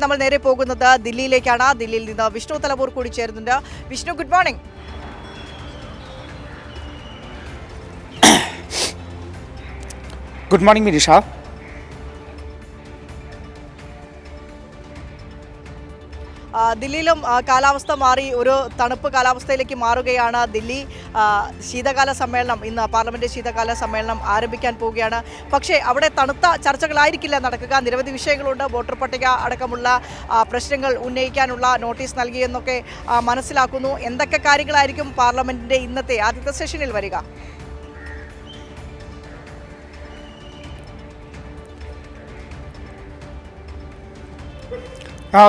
നമ്മൾ നേരെ പോകുന്നത് ദില്ലിയിലേക്കാണ്. ദില്ലിയിൽ നിന്ന് വിഷ്ണു തലവൂർ കൂടി ചേരുന്നുണ്ട്. Vishnu, good morning. Good morning Minisha. ദില്ലിയിലും കാലാവസ്ഥ മാറി ഒരു തണുപ്പ് കാലാവസ്ഥയിലേക്ക് മാറുകയാണ്. ദില്ലി ശീതകാല സമ്മേളനം ഇന്ന് പാർലമെന്റ് ശീതകാല സമ്മേളനം ആരംഭിക്കാൻ പോവുകയാണ്. പക്ഷേ അവിടെ തണുത്ത ചർച്ചകളായിരിക്കില്ല നടക്കുക. നിരവധി വിഷയങ്ങളുണ്ട്. വോട്ടർ പട്ടിക അടക്കമുള്ള പ്രശ്നങ്ങൾ ഉന്നയിക്കാനുള്ള നോട്ടീസ് നൽകിയെന്നൊക്കെ മനസ്സിലാക്കുന്നു. എന്തൊക്കെ കാര്യങ്ങളായിരിക്കും പാർലമെന്റിന്റെ ഇന്നത്തെ ആദ്യത്തെ സെഷനിൽ വരിക?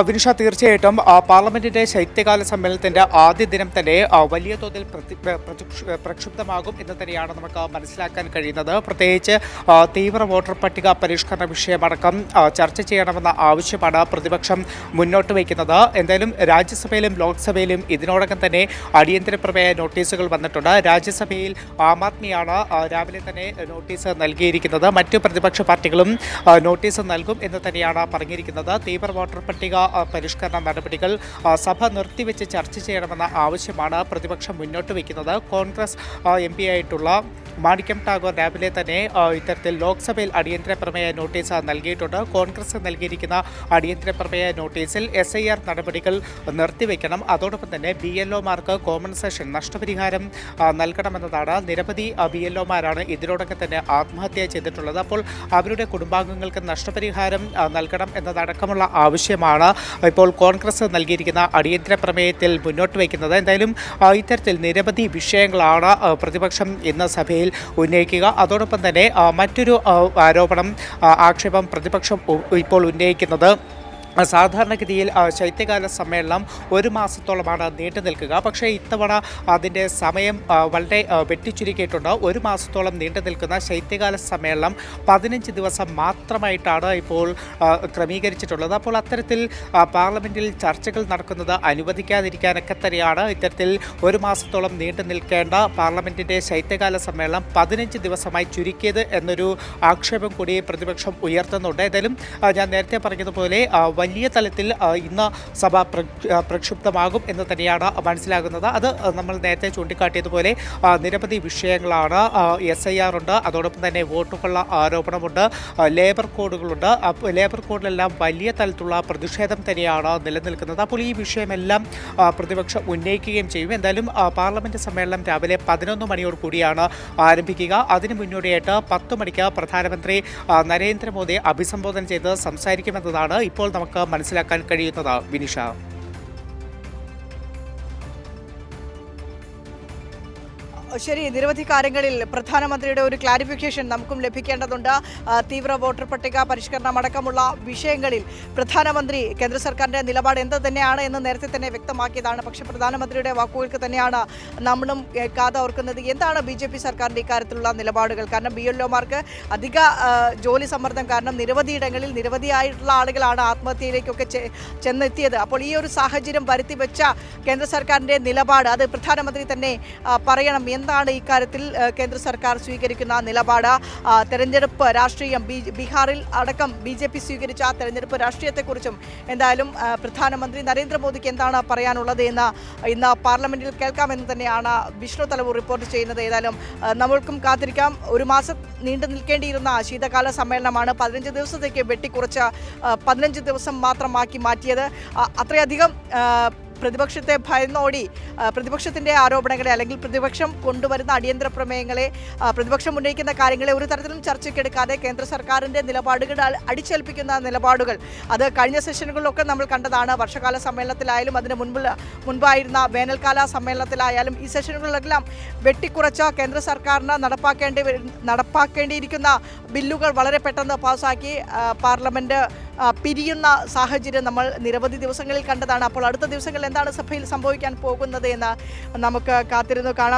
വിനിഷ, തീർച്ചയായിട്ടും പാർലമെന്റിന്റെ ശൈത്യകാല സമ്മേളനത്തിന്റെ ആദ്യ ദിനം തന്നെ വലിയ തോതിൽ പ്രക്ഷുബ്ധമാകും എന്ന് തന്നെയാണ് നമുക്ക് മനസ്സിലാക്കാൻ കഴിയുന്നത്. പ്രത്യേകിച്ച് തീവ്ര വോട്ടർ പട്ടിക പരിഷ്കരണ വിഷയമടക്കം ചർച്ച ചെയ്യണമെന്ന ആവശ്യമാണ് പ്രതിപക്ഷം മുന്നോട്ട് വയ്ക്കുന്നത്. എന്തായാലും രാജ്യസഭയിലും ലോക്സഭയിലും ഇതിനോടകം തന്നെ അടിയന്തര പ്രമേയ നോട്ടീസുകൾ വന്നിട്ടുണ്ട്. രാജ്യസഭയിൽ ആം ആദ്മിയാണ് രാവിലെ തന്നെ നോട്ടീസ് നൽകിയിരിക്കുന്നത്. മറ്റു പ്രതിപക്ഷ പാർട്ടികളും നോട്ടീസ് നൽകും എന്ന് തന്നെയാണ് പറഞ്ഞിരിക്കുന്നത്. തീവ്ര വോട്ടർ പട്ടിക പരിഷ്കരണ നടപടികൾ സഭ നിർത്തിവെച്ച് ചർച്ച ചെയ്യണമെന്ന ആവശ്യമാണ് പ്രതിപക്ഷം മുന്നോട്ട് വയ്ക്കുന്നത്. കോൺഗ്രസ് എം പി ആയിട്ടുള്ള മാണിക്യം ടാഗോർ രാവിലെ തന്നെ ഇത്തരത്തിൽ ലോക്സഭയിൽ അടിയന്തര പ്രമേയ നോട്ടീസ് നൽകിയിട്ടുണ്ട്. കോൺഗ്രസ് നൽകിയിരിക്കുന്ന അടിയന്തര പ്രമേയ നോട്ടീസിൽ SIR നടപടികൾ നിർത്തിവെക്കണം, അതോടൊപ്പം തന്നെ BLOമാർക്ക് കോമ്പൻസേഷൻ നഷ്ടപരിഹാരം നൽകണമെന്നതാണ്. നിരവധി BLOമാരാണ് ഇതിനോടൊക്കെ തന്നെ ആത്മഹത്യ ചെയ്തിട്ടുള്ളത്. അപ്പോൾ അവരുടെ കുടുംബാംഗങ്ങൾക്ക് നഷ്ടപരിഹാരം നൽകണം എന്നതടക്കമുള്ള ആവശ്യമാണ് ഇപ്പോൾ കോൺഗ്രസ് നൽകിയിരിക്കുന്ന അടിയന്തര പ്രമേയത്തിൽ മുന്നോട്ട് വയ്ക്കുന്നത്. എന്തായാലും ഇത്തരത്തിൽ നിരവധി വിഷയങ്ങളാണ് പ്രതിപക്ഷം ഇന്ന് സഭയിൽ ഉന്നയിക്കുക. അതോടൊപ്പം തന്നെ മറ്റൊരു ആക്ഷേപം പ്രതിപക്ഷം ഇപ്പോൾ ഉന്നയിക്കുന്നത് സാധാരണഗതിയിൽ ശൈത്യകാല സമ്മേളനം ഒരു മാസത്തോളമാണ് നീണ്ടു നിൽക്കുക. പക്ഷേ ഇത്തവണ അതിൻ്റെ സമയം വളരെ വെട്ടിച്ചുരുക്കിയിട്ടുണ്ട്. ഒരു മാസത്തോളം നീണ്ടു നിൽക്കുന്ന ശൈത്യകാല സമ്മേളനം 15 ദിവസം മാത്രമായിട്ടാണ് ഇപ്പോൾ ക്രമീകരിച്ചിട്ടുള്ളത്. അപ്പോൾ അത്തരത്തിൽ പാർലമെൻറ്റിൽ ചർച്ചകൾ നടക്കുന്നത് അനുവദിക്കാതിരിക്കാനൊക്കെ തന്നെയാണ് ഇത്തരത്തിൽ ഒരു മാസത്തോളം നീണ്ടു നിൽക്കേണ്ട പാർലമെൻറ്റിൻ്റെ ശൈത്യകാല സമ്മേളനം 15 ദിവസമായി ചുരുക്കിയത് എന്നൊരു ആക്ഷേപം കൂടി പ്രതിപക്ഷം ഉയർത്തുന്നുണ്ട്. ഏതായാലും ഞാൻ നേരത്തെ പറഞ്ഞതുപോലെ വലിയ തലത്തിൽ ഇന്ന് സഭ പ്രക്ഷുബ്ധമാകും എന്ന് തന്നെയാണ് മനസ്സിലാകുന്നത്. അത് നമ്മൾ നേരത്തെ ചൂണ്ടിക്കാട്ടിയതുപോലെ നിരവധി വിഷയങ്ങളാണ്. SIR ഉണ്ട്, അതോടൊപ്പം തന്നെ വോട്ടുകളുടെ ആരോപണമുണ്ട്, ലേബർ കോഡുകളുണ്ട്. ലേബർ കോഡിലെല്ലാം വലിയ തലത്തിലുള്ള പ്രതിഷേധം തന്നെയാണ് നിലനിൽക്കുന്നത്. അപ്പോൾ ഈ വിഷയമെല്ലാം പ്രതിപക്ഷം ഉന്നയിക്കുകയും ചെയ്യും. എന്തായാലും പാർലമെൻറ്റ് സമ്മേളനം രാവിലെ 11 മണിയോട് കൂടിയാണ് ആരംഭിക്കുക. അതിന് മുന്നോടിയായിട്ട് 10 മണിക്ക് പ്രധാനമന്ത്രി നരേന്ദ്രമോദിയെ അഭിസംബോധന ചെയ്ത് സംസാരിക്കുമെന്നതാണ് ഇപ്പോൾ നമുക്ക് മനസ്സിലാക്കാൻ കഴിയുന്നത്. വിനിഷ, ശരി, നിരവധി കാര്യങ്ങളിൽ പ്രധാനമന്ത്രിയുടെ ഒരു ക്ലാരിഫിക്കേഷൻ നമുക്കും ലഭിക്കേണ്ടതുണ്ട്. തീവ്ര വോട്ടർ പട്ടിക പരിഷ്കരണം അടക്കമുള്ള വിഷയങ്ങളിൽ പ്രധാനമന്ത്രി കേന്ദ്ര സർക്കാരിൻ്റെ നിലപാട് എന്ത് തന്നെയാണ് എന്ന് നേരത്തെ തന്നെ വ്യക്തമാക്കിയതാണ്. പക്ഷേ പ്രധാനമന്ത്രിയുടെ വാക്കുകൾക്ക് തന്നെയാണ് നമ്മളും കാത് ഓർക്കുന്നത്. എന്താണ് BJP സർക്കാരിൻ്റെ ഇക്കാര്യത്തിലുള്ള നിലപാടുകൾ? കാരണം BLOമാർക്ക് അധിക ജോലി സമ്മർദ്ദം കാരണം നിരവധിയിടങ്ങളിൽ നിരവധിയായിട്ടുള്ള ആളുകളാണ് ആത്മഹത്യയിലേക്കൊക്കെ ചെന്നെത്തിയത്. അപ്പോൾ ഈ ഒരു സാഹചര്യം വരുത്തി വെച്ച കേന്ദ്ര സർക്കാരിൻ്റെ നിലപാട് അത് പ്രധാനമന്ത്രി തന്നെ പറയണം. എന്താണ് ഇക്കാര്യത്തിൽ കേന്ദ്ര സർക്കാർ സ്വീകരിക്കുന്ന നിലപാട്? തെരഞ്ഞെടുപ്പ് രാഷ്ട്രീയം ബീഹാറിൽ അടക്കം BJP സ്വീകരിച്ച തെരഞ്ഞെടുപ്പ് രാഷ്ട്രീയത്തെക്കുറിച്ചും എന്തായാലും പ്രധാനമന്ത്രി നരേന്ദ്രമോദിക്ക് എന്താണ് പറയാനുള്ളത് എന്ന് ഇന്ന് പാർലമെന്റിൽ കേൾക്കാമെന്ന് തന്നെയാണ് വിഷ്ണു തലവൂർ റിപ്പോർട്ട് ചെയ്യുന്നത്. ഏതായാലും നമ്മൾക്കും കാത്തിരിക്കാം. ഒരു മാസം നീണ്ടു നിൽക്കേണ്ടിയിരുന്ന ശീതകാല സമ്മേളനമാണ് 15 ദിവസത്തേക്ക് വെട്ടിക്കുറച്ച് 15 ദിവസം മാത്രമാക്കി മാറ്റിയത്. അത്രയധികം പ്രതിപക്ഷത്തെ ഭയന്നോടി പ്രതിപക്ഷത്തിൻ്റെ ആരോപണങ്ങളെ അല്ലെങ്കിൽ പ്രതിപക്ഷം കൊണ്ടുവരുന്ന അടിയന്തര പ്രമേയങ്ങളെ പ്രതിപക്ഷം ഉന്നയിക്കുന്ന കാര്യങ്ങളെ ഒരു തരത്തിലും ചർച്ചയ്ക്കെടുക്കാതെ കേന്ദ്ര സർക്കാരിൻ്റെ നിലപാടുകൾ അടിച്ചേൽപ്പിക്കുന്ന നിലപാടുകൾ അത് കഴിഞ്ഞ സെഷനുകളിലൊക്കെ നമ്മൾ കണ്ടതാണ്. വർഷകാല സമ്മേളനത്തിലായാലും അതിന് മുൻപായിരുന്ന വേനൽക്കാല സമ്മേളനത്തിലായാലും ഈ സെഷനുകളിലെല്ലാം വെട്ടിക്കുറച്ച കേന്ദ്ര സർക്കാരിന് നടപ്പാക്കേണ്ടിയിരിക്കുന്ന ബില്ലുകൾ വളരെ പെട്ടെന്ന് പാസ്സാക്കി പാർലമെൻറ്റ് പിരിയുന്ന സാഹചര്യം നമ്മൾ നിരവധി ദിവസങ്ങളിൽ കണ്ടതാണ്. അപ്പോൾ അടുത്ത ദിവസങ്ങളിൽ എന്താണ് സഭയിൽ സംഭവിക്കാൻ പോകുന്നത് എന്ന് നമുക്ക് കാത്തിരുന്നു കാണാം.